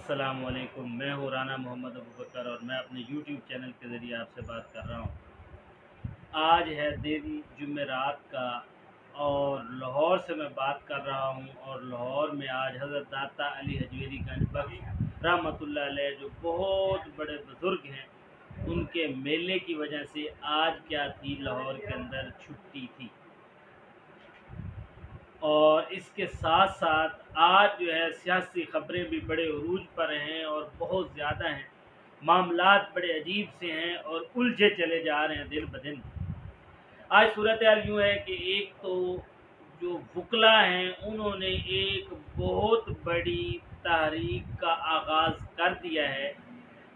अस्सलामुअलैकुम। मैं हूँ राना मोहम्मद अबू बकर और मैं अपने यूट्यूब चैनल के ज़रिए आपसे बात कर रहा हूँ। आज है दिन जुमेरात का और लाहौर से मैं बात कर रहा हूँ और लाहौर में आज हज़रत दाता अली हजवेरी गंज बख्श रहमतुल्लाह अलैह जो बहुत बड़े बुज़ुर्ग हैं, उनके मेले की वजह से आज क्या थी, लाहौर के अंदर छुट्टी थी। और इसके साथ साथ आज जो है सियासी ख़बरें भी बड़े अरूज पर हैं और बहुत ज़्यादा हैं। मामलात बड़े अजीब से हैं और उलझे चले जा रहे हैं दिन ब दिन। आज सूरत हाल यूँ है कि एक तो जो वकला हैं उन्होंने एक बहुत बड़ी तहरीक का आगाज़ कर दिया है।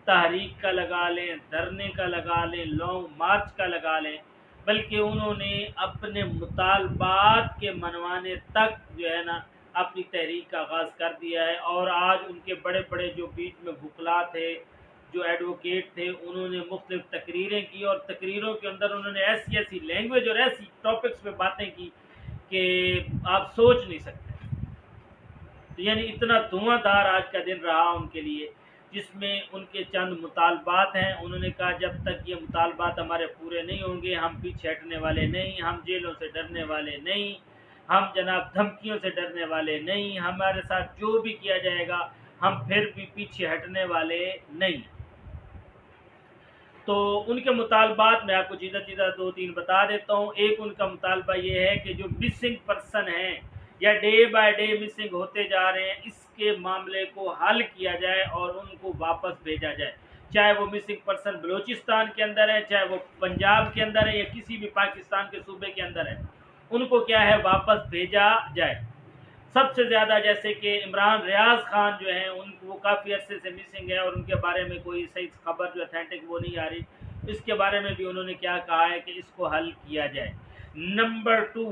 तहरीक का लगा लें, धरने का लगा लें, लॉन्ग मार्च का लगा लें, बल्कि उन्होंने अपने मुतालबात के मनवाने तक जो है ना अपनी तहरीक का आगाज़ कर दिया है। और आज उनके बड़े बड़े जो बीच में वकला थे, जो एडवोकेट थे, उन्होंने मुख्तलिफ तकरीरें की और तकरीरों के अंदर उन्होंने ऐसी ऐसी लैंग्वेज और ऐसी टॉपिक्स पे बातें की कि आप सोच नहीं सकते। तो यानी इतना धुआंधार आज का दिन रहा उनके लिए, जिसमें उनके चंद मुतालबात हैं। उन्होंने कहा जब तक ये मुतालबात हमारे पूरे नहीं होंगे हम पीछे हटने वाले नहीं, हम जेलों से डरने वाले नहीं, हम जनाब धमकियों से डरने वाले नहीं, हमारे साथ जो भी किया जाएगा हम फिर भी पीछे हटने वाले नहीं। तो उनके मुतालबात मैं आपको सीधा सीधा दो तीन बता देता हूँ। एक उनका मुतालबा ये है कि जो मिसिंग पर्सन हैं या डे बाय डे मिसिंग होते जा रहे हैं, इसके मामले को हल किया जाए और उनको वापस भेजा जाए। चाहे वो मिसिंग पर्सन बलूचिस्तान के अंदर है, चाहे वो पंजाब के अंदर है या किसी भी पाकिस्तान के सूबे के अंदर है, उनको क्या है वापस भेजा जाए। सबसे ज़्यादा जैसे कि इमरान रियाज खान जो हैं वो काफ़ी अरसे से मिसिंग है और उनके बारे में कोई सही खबर जो अथेंटिक वो नहीं आ रही। इसके बारे में भी उन्होंने क्या कहा है कि इसको हल किया जाए। नंबर 2,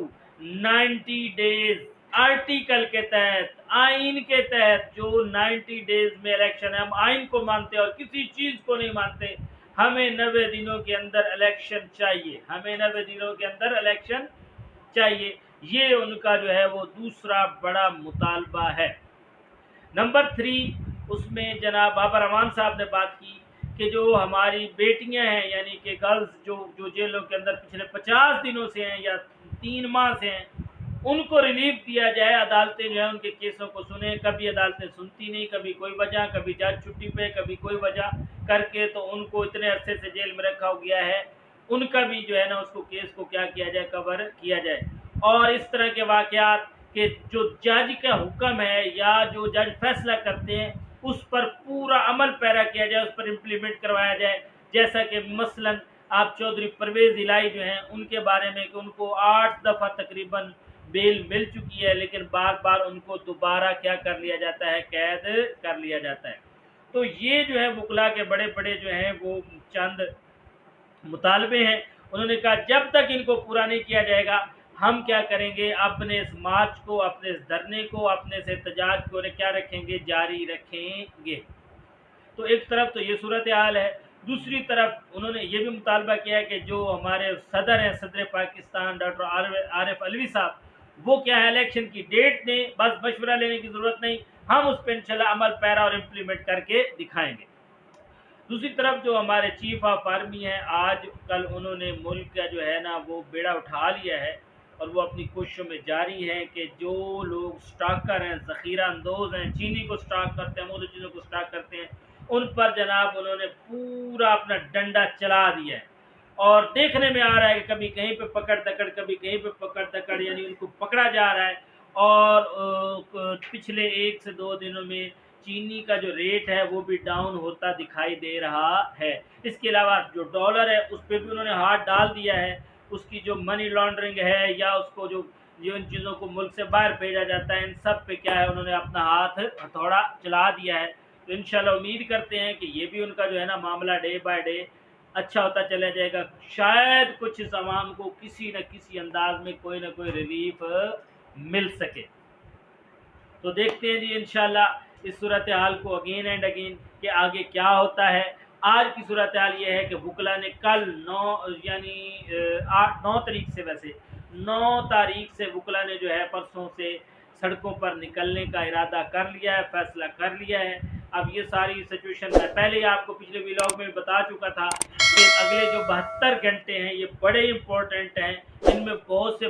90 डेज आर्टिकल के तहत, आइन के तहत जो 90 डेज में इलेक्शन है, हम आइन को मानते हैं और किसी चीज़ को नहीं मानते। हमें 90 दिनों के अंदर इलेक्शन चाहिए, हमें 90 दिनों के अंदर इलेक्शन चाहिए। ये उनका जो है वो दूसरा बड़ा मुतालबा है। नंबर 3, उसमें जनाब बाबर रहमान साहब ने बात की कि जो हमारी बेटियां हैं यानी कि गर्ल्स जो जो जेलों के अंदर पिछले 50 दिनों से हैं या 3 माह से हैं, उनको रिलीफ दिया जाए। अदालतें जो है उनके केसों को सुने, कभी अदालतें सुनती नहीं, कभी कोई वजह, कभी जज छुट्टी पे, कभी कोई वजह करके तो उनको इतने अरसे से जेल में रखा गया है। उनका भी जो है ना उसको केस को क्या किया जाए, कवर किया जाए। और इस तरह के वाक़यात कि जो जज का हुक्म है या जो जज फैसला करते हैं उस पर पूरा अमल पैरा किया जाए, उस पर इम्प्लीमेंट करवाया जाए। जैसा कि मसलन आप चौधरी परवेज़ इलाही जो हैं उनके बारे में कि उनको 8 दफ़ा तकरीबन बेल मिल चुकी है, लेकिन बार बार उनको दोबारा क्या कर लिया जाता है, कैद कर लिया जाता है। तो ये जो है वकला के बड़े बड़े जो हैं वो चंद मुतालबे हैं। उन्होंने कहा जब तक इनको पूरा नहीं किया जाएगा हम क्या करेंगे, अपने इस मार्च को, अपने इस धरने को, अपने इस एहतजाज को क्या रखेंगे, जारी रखेंगे। तो एक तरफ तो ये सूरत हाल है, दूसरी तरफ उन्होंने ये भी मुतालबा किया है कि जो हमारे सदर हैं, सदर पाकिस्तान डॉक्टर आरिफ अलवी साहब, वो क्या है इलेक्शन की डेट दें, बस मशवरा लेने की ज़रूरत नहीं, हम उस पर इंशाल्लाह अमल पैरा और इम्प्लीमेंट करके दिखाएंगे। दूसरी तरफ जो हमारे चीफ ऑफ आर्मी हैं, आज कल उन्होंने मुल्क का जो है ना वो बेड़ा उठा लिया है और वो अपनी कोशिशों में जारी हैं कि जो लोग स्टॉकर हैं, ज़ख़ीरा अंदोज़ हैं, चीनी को स्टॉक करते हैं, मुख्तलिफ़ चीज़ों को स्टॉक करते हैं, उन पर जनाब उन्होंने पूरा अपना डंडा चला दिया है। और देखने में आ रहा है कि कभी कहीं पे पकड़ दकड़, कभी कहीं पे पकड़ दकड़, यानी उनको पकड़ा जा रहा है। और पिछले 1 से 2 दिनों में चीनी का जो रेट है वो भी डाउन होता दिखाई दे रहा है। इसके अलावा जो डॉलर है उस पर भी उन्होंने हाथ डाल दिया है। उसकी जो मनी लॉन्ड्रिंग है या उसको जो जो इन चीज़ों को मुल्क से बाहर भेजा जाता है, इन सब पे क्या है उन्होंने अपना हाथ हथौड़ा चला दिया है। तो इंशाल्लाह उम्मीद करते हैं कि ये भी उनका जो है ना मामला डे बाय डे अच्छा होता चला जाएगा। शायद कुछ इस आवाम को किसी न किसी अंदाज में कोई ना कोई रिलीफ मिल सके। तो देखते हैं जी इंशाल्लाह इस सूरत हाल को अगेन एंड अगेन कि आगे क्या होता है। आज की सूरत हाल ये है कि वकला ने कल 9 यानी 9 तारीख से, वैसे 9 तारीख से वकला ने जो है परसों से सड़कों पर निकलने का इरादा कर लिया है, फैसला कर लिया है। अब ये सारी सिचुएशन मैं पहले ही आपको पिछले व्लॉग में बता चुका था कि अगले जो 72 घंटे हैं ये बड़े इंपॉर्टेंट हैं। इनमें बहुत से